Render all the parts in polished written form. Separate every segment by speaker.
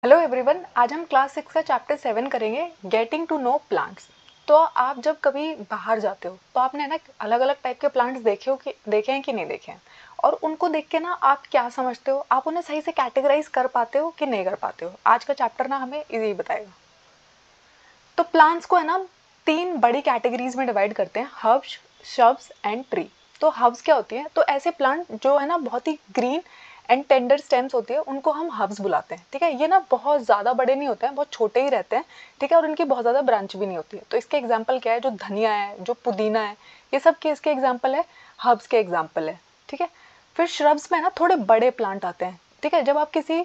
Speaker 1: Hello everyone, आज हम class 6 का चैप्टर 7 करेंगे, गेटिंग टू नो प्लांट्स। तो आप जब कभी बाहर जाते हो तो आपने ना अलग अलग टाइप के प्लांट्स देखे हैं कि नहीं देखे हैं, और उनको देख के ना आप क्या समझते हो, आप उन्हें सही से कैटेगराइज कर पाते हो कि नहीं कर पाते हो। आज का चैप्टर ना हमें यही बताएगा। तो प्लांट्स को है ना तीन बड़ी कैटेगरीज में डिवाइड करते हैं, हर्ब्स, श्रब्स एंड ट्री। तो हर्ब्स क्या होती है? तो ऐसे प्लांट जो है ना बहुत ही ग्रीन एंड टेंडर स्टेम्स होती है, उनको हम हर्ब्स बुलाते हैं। ठीक है, ये ना बहुत ज़्यादा बड़े नहीं होते हैं, बहुत छोटे ही रहते हैं। ठीक है, और इनकी बहुत ज़्यादा ब्रांच भी नहीं होती है। तो इसके एग्जाम्पल क्या है? जो धनिया है, जो पुदीना है, ये सब के इसके एग्जाम्पल है, हर्ब्स के एग्जाम्पल है। ठीक है, फिर श्रब्स में ना थोड़े बड़े प्लांट आते हैं। ठीक है, जब आप किसी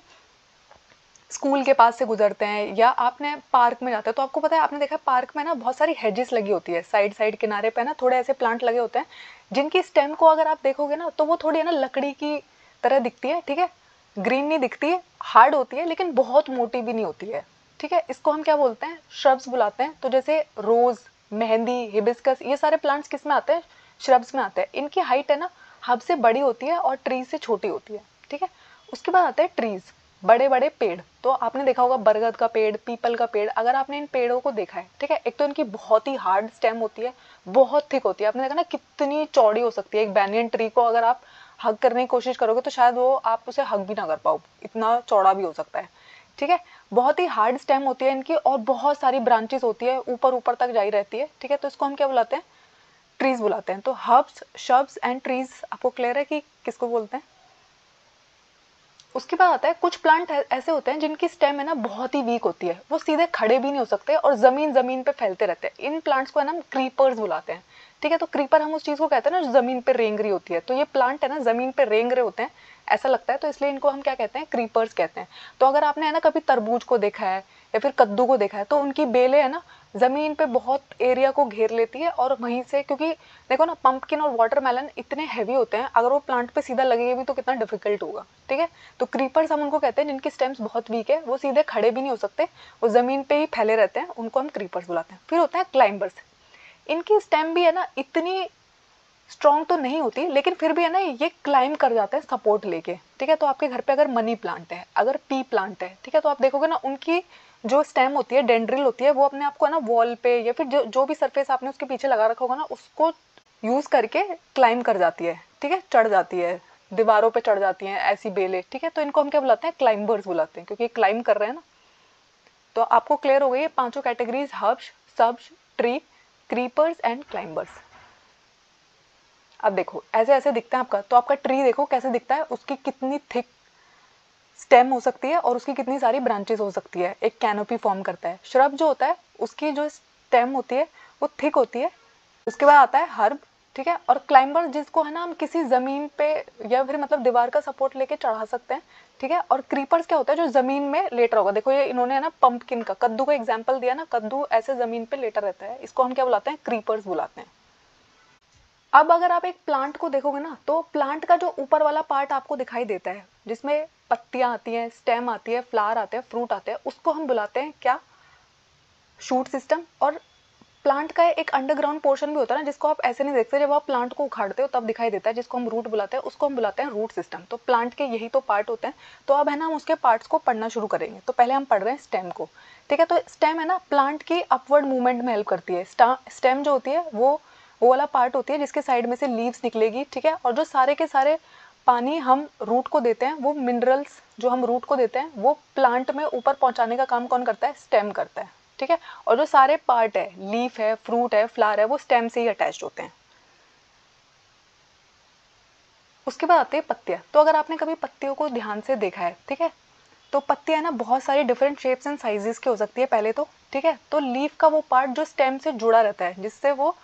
Speaker 1: स्कूल के पास से गुजरते हैं या आपने पार्क में जाते हैं तो आपको पता है, आपने देखा पार्क में ना बहुत सारी हेजेस लगी होती है, साइड साइड किनारे पे ना थोड़े ऐसे प्लांट लगे होते हैं जिनकी स्टेम को अगर आप देखोगे ना तो वो थोड़ी है ना लकड़ी की तरह दिखती है। ठीक है, ग्रीन नहीं दिखती है, हार्ड होती है, लेकिन बहुत मोटी भी नहीं होती है। ठीक है, इसको हम क्या बोलते हैं? श्रब्स बुलाते हैं। तो जैसे रोज, मेहंदी, हिबिस्कस, ये सारे प्लांट्स किस में आते हैं? श्रब्स में आते हैं। इनकी हाइट है ना हब से बड़ी होती है और ट्री से छोटी होती है। ठीक है, उसके बाद आते हैं ट्रीज, बड़े बड़े पेड़। तो आपने देखा होगा बरगद का पेड़, पीपल का पेड़। अगर आपने इन पेड़ों को देखा है, ठीक है, एक तो इनकी बहुत ही हार्ड स्टेम होती है, बहुत थिक होती है। आपने देखा ना कितनी चौड़ी हो सकती है। एक बैनियन ट्री को अगर आप हग करने की कोशिश करोगे तो शायद वो आप उसे हग भी ना कर पाओ, इतना चौड़ा भी हो सकता है। ठीक है, बहुत ही हार्ड स्टेम होती है इनकी और बहुत सारी ब्रांचेस होती है, ऊपर ऊपर तक जाई रहती है। ठीक है, तो इसको हम क्या बुलाते हैं? ट्रीज बुलाते हैं। तो हर्ब्स, श्रब्स एंड ट्रीज आपको क्लियर है कि किसको बोलते हैं? उसके बाद आता है कुछ प्लांट ऐसे होते हैं जिनकी स्टेम है ना बहुत ही वीक होती है, वो सीधे खड़े भी नहीं हो सकते और जमीन जमीन पे फैलते रहते हैं। इन प्लांट्स को है ना हम क्रीपर्स बुलाते हैं। ठीक है, तो क्रीपर हम उस चीज को कहते हैं ना जो जमीन पे रेंग रही होती है। तो ये प्लांट है ना जमीन पे रेंग रहे होते हैं, ऐसा लगता है, तो इसलिए इनको हम क्या कहते हैं? क्रीपर्स कहते हैं। तो अगर आपने है ना कभी तरबूज को देखा है या फिर कद्दू को देखा है तो उनकी बेलें है ना जमीन पे बहुत एरिया को घेर लेती है, और वहीं से, क्योंकि देखो ना पंपकिन और वाटरमेलन इतने हैवी होते हैं, अगर वो प्लांट पे सीधा लगेगा भी तो कितना डिफिकल्ट होगा। ठीक है, तो क्रीपर्स हम उनको कहते हैं जिनकी स्टेम्स बहुत वीक है, वो सीधे खड़े भी नहीं हो सकते, वो जमीन पे ही फैले रहते हैं, उनको हम क्रीपर्स बुलाते हैं। फिर होते हैं क्लाइंबर्स। इनकी स्टेम भी है ना इतनी स्ट्रॉन्ग तो नहीं होती, लेकिन फिर भी है ना ये क्लाइम कर जाते हैं सपोर्ट लेके। ठीक है, तो आपके घर पे अगर मनी प्लांट है, अगर पी प्लांट है, ठीक है, तो आप देखोगे ना उनकी जो स्टेम होती है, डेंड्रिल होती है, वो अपने आप को है ना वॉल पे या फिर जो भी सरफेस आपने उसके पीछे लगा रखा होगा ना उसको यूज करके क्लाइम कर जाती है। ठीक है, चढ़ जाती है, दीवारों पे चढ़ जाती हैं ऐसी बेलें। ठीक है, तो इनको हम क्या बुलाते हैं? क्लाइंबर्स बुलाते हैं, क्योंकि क्लाइम कर रहे हैं ना। तो आपको क्लियर हो गई ये पांचों categories, herbs, subs, tree, creepers and climbers. अब देखो ऐसे ऐसे दिखता है आपका, तो आपका ट्री देखो कैसे दिखता है, उसकी कितनी थिक स्टेम हो सकती है और उसकी कितनी सारी ब्रांचेस हो सकती है, एक कैनोपी फॉर्म करता है। श्रब जो होता है उसकी जो स्टेम होती है वो थिक होती है। उसके बाद आता है हर्ब। ठीक है, और क्लाइंबर जिसको है ना हम किसी जमीन पे या फिर मतलब दीवार का सपोर्ट लेके चढ़ा सकते हैं। ठीक है, और क्रीपर्स क्या होता है? जो जमीन में लेटा होगा। देखो ये इन्होंने है ना पंपकिन का, कद्दू का एग्जाम्पल दिया ना, कद्दू ऐसे जमीन पे लेटा रहता है, इसको हम क्या बुलाते हैं? क्रीपर्स बुलाते हैं। अब अगर आप एक प्लांट को देखोगे ना तो प्लांट का जो ऊपर वाला पार्ट आपको दिखाई देता है, जिसमें पत्तियां आती हैं, स्टेम आती है, फ्लावर आते हैं, फ्रूट आते हैं, उसको हम बुलाते हैं क्या? Shoot system. और प्लांट का एक अंडरग्राउंड पोर्शन भी होता है ना, जिसको आप ऐसे नहीं देखते, जब आप प्लांट को उखाड़ते हो तब दिखाई देता है, जिसको हम रूट बुलाते हैं, उसको हम बुलाते हैं रूट सिस्टम। तो प्लांट के यही तो पार्ट होते हैं। तो अब है ना हम उसके पार्ट्स को पढ़ना शुरू करेंगे। तो पहले हम पढ़ रहे हैं स्टेम को। ठीक है, तो स्टेम है ना प्लांट की अपवर्ड मूवमेंट में हेल्प करती है। स्टेम जो होती है वो वाला पार्ट होती है जिसके साइड में से लीव्स निकलेगी। ठीक है, और जो सारे के सारे पानी हम रूट को देते हैं, वो मिनरल्स जो हम रूट को देते हैं वो प्लांट में ऊपर पहुंचाने का काम कौन करता है? स्टेम करता है। ठीक है, और जो सारे पार्ट है, लीफ है, फ्रूट है, फ्लावर है, वो स्टेम से ही अटैच्ड होते हैं। उसके बाद आते हैं पत्तियां। तो अगर आपने कभी पत्तियों को ध्यान से देखा है, ठीक है, तो पत्तियां ना बहुत सारी डिफरेंट शेप्स एंड साइजेस की हो सकती है पहले तो। ठीक है, तो लीफ का वो पार्ट जो स्टेम से जुड़ा रहता है, जिससे वो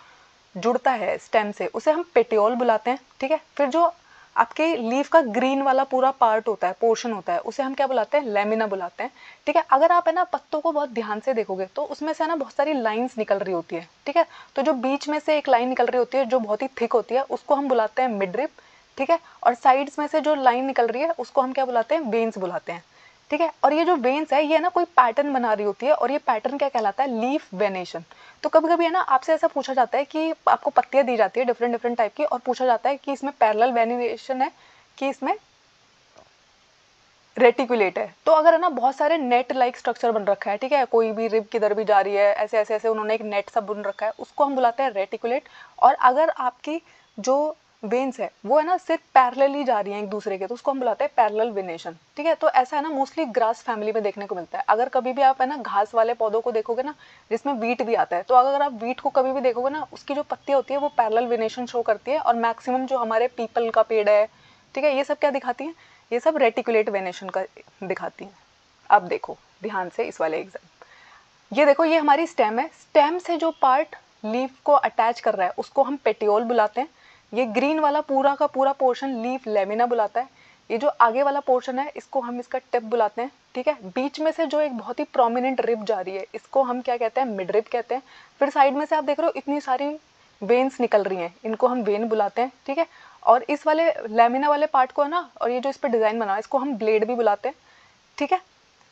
Speaker 1: जुड़ता है स्टेम से, उसे हम पेटियोल बुलाते हैं। ठीक है, फिर जो आपके लीफ का ग्रीन वाला पूरा पार्ट होता है, पोर्शन होता है, उसे हम क्या बुलाते हैं? लेमिना बुलाते हैं। ठीक है, अगर आप है ना पत्तों को बहुत ध्यान से देखोगे तो उसमें से है ना बहुत सारी लाइंस निकल रही होती है। ठीक है, तो जो बीच में से एक लाइन निकल रही होती है जो बहुत ही थिक होती है, उसको हम बुलाते हैं मिडरिप। ठीक है, और साइड्स में से जो लाइन निकल रही है उसको हम क्या बुलाते हैं? वेन्स बुलाते हैं। ठीक है, और ये जो वेन्स है ये ना कोई पैटर्न बना रही होती है, और ये पैटर्न क्या कहलाता है? Leaf venation. तो कभी कभी है ना आपसे ऐसा पूछा जाता है कि आपको पत्तियां दी जाती है डिफरेंट डिफरेंट टाइप की, और पूछा जाता है कि इसमें पैरेलल वेनिएशन है कि इसमें रेटिकुलेट है। तो अगर है ना बहुत सारे नेट लाइक स्ट्रक्चर बन रखा है, ठीक है, कोई भी रिब किधर भी जा रही है, ऐसे ऐसे ऐसे उन्होंने एक नेट सब बन रखा है, उसको हम बुलाते हैं रेटिकुलेट। और अगर आपकी जो वेन्स है वो है ना सिर्फ पैरेलली जा रही हैं एक दूसरे के, तो उसको हम बुलाते हैं पैरेलल वेनेशन, ठीक है। तो ऐसा है ना मोस्टली ग्रास फैमिली में देखने को मिलता है। अगर कभी भी आप है ना घास वाले पौधों को देखोगे ना जिसमें वीट भी आता है, तो अगर आप वीट को कभी भी देखोगे ना उसकी जो पत्तियां होती है वो पैरेलल वेनेशन शो करती है। और मैक्सिमम जो हमारे पीपल का पेड़ है, ठीक है, ये सब क्या दिखाती हैं, ये सब रेटिकुलेट वेनेशन का दिखाती हैं। अब देखो ध्यान से इस वाले एग्जाम, ये देखो ये हमारी स्टेम है, स्टेम से जो पार्ट लीफ को अटैच कर रहा है उसको हम पेटियोल बुलाते हैं। ये ग्रीन वाला पूरा का पूरा पोर्शन लीफ लेमिना बुलाता है। ये जो आगे वाला पोर्शन है इसको हम इसका टिप बुलाते हैं, ठीक है। बीच में से जो एक बहुत ही प्रोमिनेंट रिब जा रही है इसको हम क्या कहते हैं, मिड रिब कहते हैं। फिर साइड में से आप देख रहे हो इतनी सारी वेन्स निकल रही हैं, इनको हम वेन बुलाते हैं, ठीक है। और इस वाले लेमिना वाले पार्ट को है ना, और ये जो इस पर डिजाइन बना है इसको हम ब्लेड भी बुलाते हैं, ठीक है।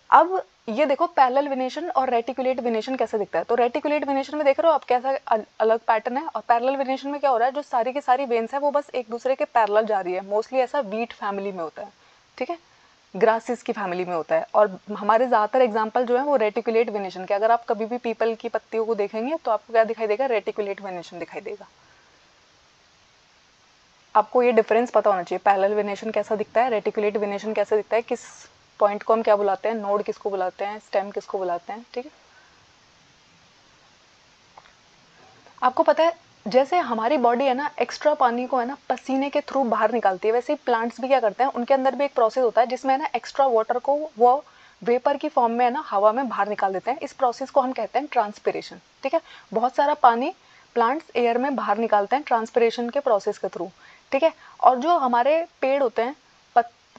Speaker 1: अब ये देखो पैरेलल वेनेशन और रेटिकुलेट वेनेशन कैसे दिखता है। तो रेटिकुलेट वेनेशन में देख रहे हो आप कैसा अलग पैटर्न है, और पैरेलल वेनेशन में क्या हो रहा है, जो सारी की सारी वेन्स है वो बस एक दूसरे के पैरेलल जा रही है। मोस्टली ऐसा वीट फैमिली में होता है, ठीक है, ग्रासेस की फैमिली में होता है। और हमारे ज़्यादातर एग्जाम्पल जो है वो रेटिकुलेट वेनेशन के, अगर आप कभी भी पीपल की पत्तियों को देखेंगे तो आपको क्या दिखाई देगा, रेटिकुलेट वेनेशन दिखाई देगा। आपको ये डिफरेंस पता होना चाहिए, पैरेलल वेनेशन कैसा दिखता है, रेटिकुलेट वेनेशन कैसा दिखता है, किस पॉइंट को हम क्या बुलाते हैं, नोड किसको बुलाते हैं, स्टेम किसको बुलाते हैं, ठीक है। आपको पता है जैसे हमारी बॉडी है ना एक्स्ट्रा पानी को है ना पसीने के थ्रू बाहर निकालती है, वैसे ही प्लांट्स भी क्या करते हैं, उनके अंदर भी एक प्रोसेस होता है जिसमें है ना एक्स्ट्रा वाटर को वो वेपर की फॉर्म में है ना हवा में बाहर निकाल देते हैं। इस प्रोसेस को हम कहते हैं ट्रांसपिरेशन, ठीक है। बहुत सारा पानी प्लांट्स एयर में बाहर निकालते हैं ट्रांसपिरेशन के प्रोसेस के थ्रू, ठीक है। और जो हमारे पेड़ होते हैं,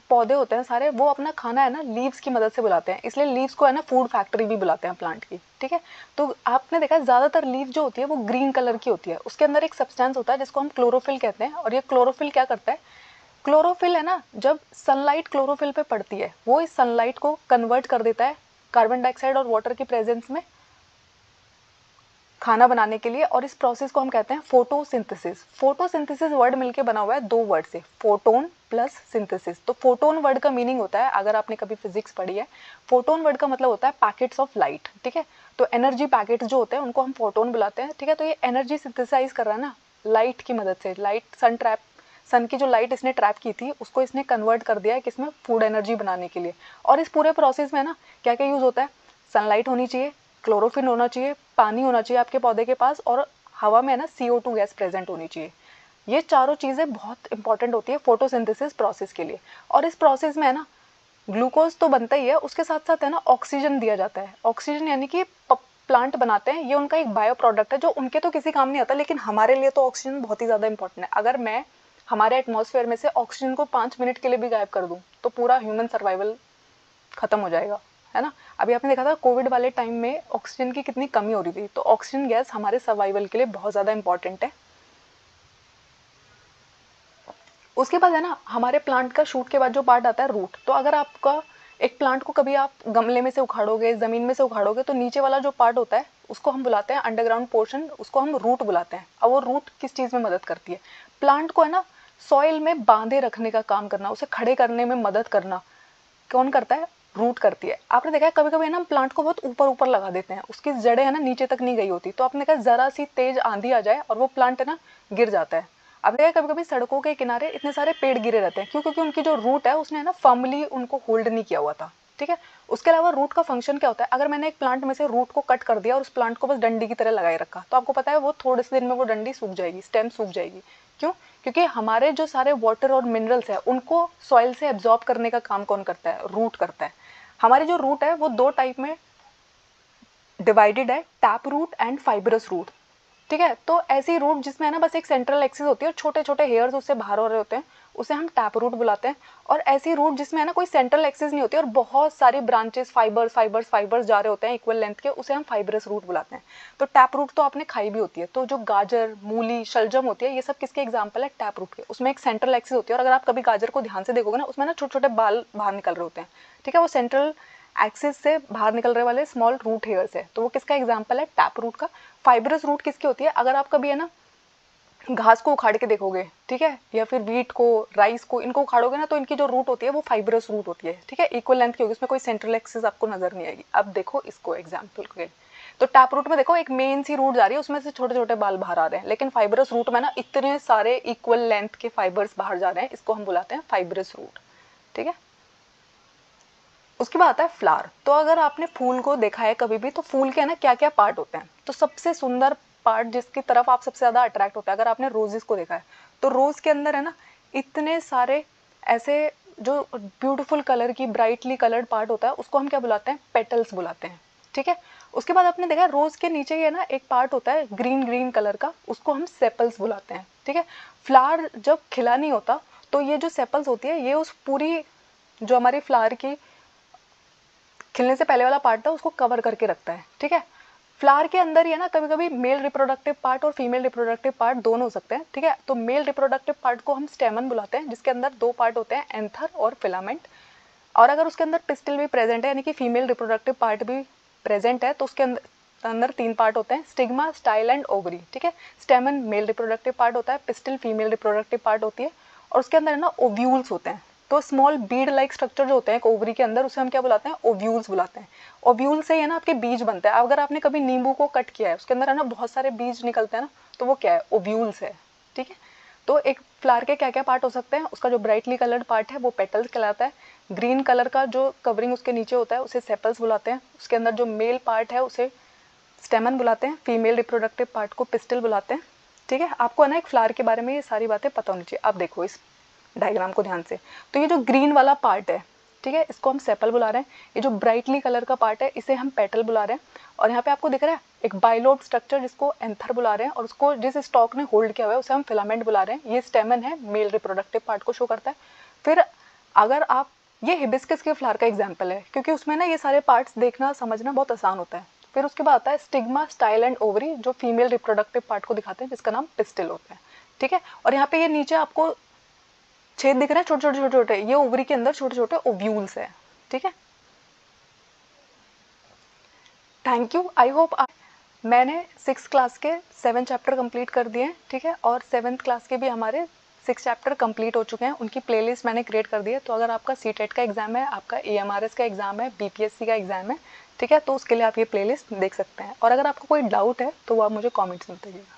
Speaker 1: पौधे होते हैं सारे, वो अपना खाना है ना लीव्स की मदद से बुलाते हैं, इसलिए लीव्स को है ना फूड फैक्ट्री भी बुलाते हैं प्लांट की, ठीक है। तो आपने देखा ज़्यादातर लीव जो होती है वो ग्रीन कलर की होती है, उसके अंदर एक सब्सटेंस होता है जिसको हम क्लोरोफिल कहते हैं। और ये क्लोरोफिल क्या करता है, क्लोरोफिल है ना जब सनलाइट क्लोरोफिल पे पड़ती है वो इस सनलाइट को कन्वर्ट कर देता है कार्बन डाइऑक्साइड और वाटर की प्रेजेंस में खाना बनाने के लिए। और इस प्रोसेस को हम कहते हैं फोटोसिंथेसिस। फोटोसिंथेसिस वर्ड मिलके बना हुआ है दो वर्ड से, फोटोन प्लस सिंथेसिस। तो फोटोन वर्ड का मीनिंग होता है, अगर आपने कभी फिजिक्स पढ़ी है, फोटोन वर्ड का मतलब होता है पैकेट्स ऑफ लाइट, ठीक है। तो एनर्जी पैकेट्स जो होते हैं उनको हम फोटोन बुलाते हैं, ठीक है। तो ये एनर्जी सिंथेसाइज कर रहा है ना लाइट की मदद से, लाइट सन की जो लाइट इसने ट्रैप की थी उसको इसने कन्वर्ट कर दिया है किसमें, फूड एनर्जी बनाने के लिए। और इस पूरे प्रोसेस में ना क्या क्या यूज होता है, सनलाइट होनी चाहिए, क्लोरोफिल होना चाहिए, पानी होना चाहिए आपके पौधे के पास, और हवा में है ना CO2 गैस प्रेजेंट होनी चाहिए। ये चारों चीज़ें बहुत इंपॉर्टेंट होती है फोटोसिंथेसिस प्रोसेस के लिए। और इस प्रोसेस में है ना ग्लूकोज तो बनता ही है, उसके साथ साथ है ना ऑक्सीजन दिया जाता है। ऑक्सीजन यानी कि प्लांट बनाते हैं, ये उनका एक बायो प्रोडक्ट है जो उनके तो किसी काम नहीं आता, लेकिन हमारे लिए तो ऑक्सीजन बहुत ही ज़्यादा इंपॉर्टेंट है। अगर मैं हमारे एटमॉस्फेयर में से ऑक्सीजन को 5 मिनट के लिए भी गायब कर दूँ तो पूरा ह्यूमन सर्वाइवल खत्म हो जाएगा, है ना। अभी आपने देखा था कोविड वाले टाइम में ऑक्सीजन की कितनी कमी हो रही थी, तो ऑक्सीजन गैस हमारे सर्वाइवल के लिए बहुत ज़्यादा इंपॉर्टेंट है। उसके बाद है ना हमारे प्लांट का शूट के बाद जो पार्ट आता है रूट। तो अगर आपका एक प्लांट को कभी आप गमले में से उखाड़ोगे, ज़मीन में से उखाड़ोगे, तो नीचे वाला जो पार्ट होता है उसको हम बुलाते हैं अंडरग्राउंड पोर्शन, उसको हम रूट बुलाते हैं। अब वो रूट किस चीज़ में मदद करती है, प्लांट को है ना सॉइल में बांधे रखने का काम करना, उसे खड़े करने में मदद करना कौन करता है, रूट करती है। आपने देखा है कभी कभी ना हम प्लांट को बहुत ऊपर ऊपर लगा देते हैं, उसकी जड़ें है ना नीचे तक नहीं गई होती, तो आपने देखा जरा सी तेज आंधी आ जाए और वो प्लांट है ना गिर जाता है। आपने देखा कभी कभी सड़कों के किनारे इतने सारे पेड़ गिरे रहते हैं, क्यों, क्योंकि उनकी जो रूट है उसने है ना फर्मली उनको होल्ड नहीं किया हुआ था, ठीक है। उसके अलावा रूट का फंक्शन क्या होता है, अगर मैंने एक प्लांट में से रूट को कट कर दिया और उस प्लांट को बस डंडी की तरह लगाए रखा, तो आपको पता है वो थोड़े से दिन में वो डंडी सूख जाएगी, स्टेम सूख जाएगी। क्यों, क्योंकि हमारे जो सारे वाटर और मिनरल्स है उनको सॉइल से एब्जॉर्ब करने का काम कौन करता है, रूट करता है। हमारी जो रूट है वो दो टाइप में डिवाइडेड है, tap root and fibrous root, ठीक है। तो ऐसी रूट जिसमें है ना बस एक सेंट्रल एक्सिस होती है और छोटे छोटे हेयर्स उससे बाहर हो रहे होते हैं, उसे हम टैप रूट बुलाते हैं। और ऐसी रूट जिसमें है ना कोई सेंट्रल एक्सिस नहीं होती और बहुत सारी ब्रांचेस फाइबर्स फाइबर्स फाइबर्स जा रहे होते हैं इक्वल लेंथ के, उसे हम फाइब्रस रूट बुलाते हैं। तो टैप रूट तो आपने खाई भी होती है, तो जो गाजर, मूली, शलजम होती है, ये सब किसके एग्जाम्पल है, टैप रूट के। उसमें एक सेंट्रल एक्सिस होती है, और अगर आप कभी गाजर को ध्यान से देखोगे ना उसमें ना छोटे छोटे बाल बाहर निकल रहे होते हैं, ठीक है, वो सेंट्रल एक्सिस से बाहर निकल रहे वाले स्मॉल रूट हेयर्स है, तो वो किसका एग्जाम्पल है, टैप रूट का। फाइब्रस रूट किसकी होती है, अगर आप कभी है ना घास को उखाड़ के देखोगे, ठीक है, या फिर व्हीट को, राइस को, इनको उखाड़ोगे ना तो इनकी जो रूट होती है वो फाइब्रस रूट होती है, ठीक है, इक्वल लेंथ की होगी, उसमें कोई सेंट्रल एक्सिस आपको नजर नहीं आएगी। अब देखो इसको एग्जाम्पल के लिए, तो टैप रूट में देखो एक मेन सी रूट जा रही है, उसमें से छोटे छोटे बाल बाहर आ रहे हैं, लेकिन फाइब्रस रूट में ना इतने सारे इक्वल लेंथ के फाइबर्स बाहर जा रहे हैं, इसको हम बुलाते हैं फाइब्रस रूट, ठीक है। उसके बाद आता है फ्लावर। तो अगर आपने फूल को देखा है कभी भी, तो फूल के है ना क्या क्या पार्ट होते हैं, तो सबसे सुंदर पार्ट जिसकी तरफ आप सबसे ज़्यादा अट्रैक्ट होता है, अगर आपने रोजेस को देखा है तो रोज के अंदर है ना इतने सारे ऐसे जो ब्यूटीफुल कलर की ब्राइटली कलर्ड पार्ट होता है, उसको हम क्या बुलाते हैं, पेटल्स बुलाते हैं, ठीक है। उसके बाद आपने देखा है रोज के नीचे ही है ना एक पार्ट होता है ग्रीन ग्रीन कलर का, उसको हम सेपल्स बुलाते हैं, ठीक है। फ्लावर जब खिला नहीं होता तो ये जो सेपल्स होती है ये उस पूरी जो हमारी फ्लावर की खिलने से पहले वाला पार्ट था उसको कवर करके रखता है, ठीक है। फ्लावर के अंदर ही है ना कभी कभी मेल रिप्रोडक्टिव पार्ट और फीमेल रिप्रोडक्टिव पार्ट दोनों हो सकते हैं, ठीक है। तो मेल रिप्रोडक्टिव पार्ट को हम स्टेमन बुलाते हैं, जिसके अंदर दो पार्ट होते हैं, एंथर और फिलामेंट। और अगर उसके अंदर पिस्टिल भी प्रेजेंट है, यानी कि फीमेल रिप्रोडक्टिव पार्ट भी प्रेजेंट है, तो उसके अंदर तीन पार्ट होते हैं, स्टिग्मा, स्टाइल एंड ओवरी, ठीक है। स्टेमन मेल रिप्रोडक्टिव पार्ट होता है, पिस्टिल फीमेल रिप्रोडक्टिव पार्ट होती है, और उसके अंदर है ना ओव्यूल्स होते हैं। तो स्मॉल बीड लाइक स्ट्रक्चर जो होते हैं एक ओवरी के अंदर, उसे हम क्या बुलाते हैं, ओव्यूल्स बुलाते हैं। ओव्यूल से है ना आपके बीज बनते हैं। अगर आपने कभी नींबू को कट किया है, उसके अंदर है ना बहुत सारे बीज निकलते हैं ना, तो वो क्या है, ओव्यूल्स है, ठीक है। तो एक फ्लावर के क्या क्या पार्ट हो सकते हैं, उसका जो ब्राइटली कलर्ड पार्ट है वो पेटल्स कहलाता है, ग्रीन कलर का जो कवरिंग उसके नीचे होता है उसे सेपल्स बुलाते हैं, उसके अंदर जो मेल पार्ट है उसे स्टेमन बुलाते हैं, फीमेल रिप्रोडक्टिव पार्ट को पिस्टिल बुलाते हैं, ठीक है। आपको है ना एक फ्लावर के बारे में ये सारी बातें पता होनी चाहिए। अब देखो इस डायग्राम को ध्यान से, तो ये जो ग्रीन वाला पार्ट है, ठीक है, इसको हम सेपल बुला रहे हैं। ये जो ब्राइटली कलर का पार्ट है इसे हम पेटल बुला रहे हैं। और यहाँ पे आपको दिख रहा है एक बाइलोब स्ट्रक्चर जिसको एंथर बुला रहे हैं, और उसको जिस स्टॉक ने होल्ड किया हुआ है उसे हम फिलामेंट बुला रहे हैं। ये स्टेमन है, मेल रिप्रोडक्टिव पार्ट को शो करता है। फिर अगर आप, ये हिबिस्कस के फ्लावर का एग्जाम्पल है, क्योंकि उसमें ना ये सारे पार्ट्स देखना समझना बहुत आसान होता है। फिर उसके बाद आता है स्टिग्मा, स्टाइल एंड ओवरी, जो फीमेल रिप्रोडक्टिव पार्ट को दिखाते हैं, जिसका नाम पिस्टिल होता है, ठीक है। और यहाँ पे ये नीचे आपको छेद दिख रहे हैं छोटे छोटे छोटे छोटे, ये ओवरी के अंदर छोटे छोटे ओव्यूल्स है, ठीक है। थैंक यू, आई होप मैंने 6th क्लास के 7 चैप्टर कंप्लीट कर दिए हैं, ठीक है, और 7th क्लास के भी हमारे 6 चैप्टर कंप्लीट हो चुके हैं, उनकी प्लेलिस्ट मैंने क्रिएट कर दी है। तो अगर आपका सीटेट का एग्जाम है, आपका EMRS का एग्जाम है, BPSC का एग्जाम है, ठीक है, तो उसके लिए आप ये प्लेलिस्ट देख सकते हैं। और अगर आपको कोई डाउट है तो वो आप मुझे कॉमेंट्स में बताइएगा।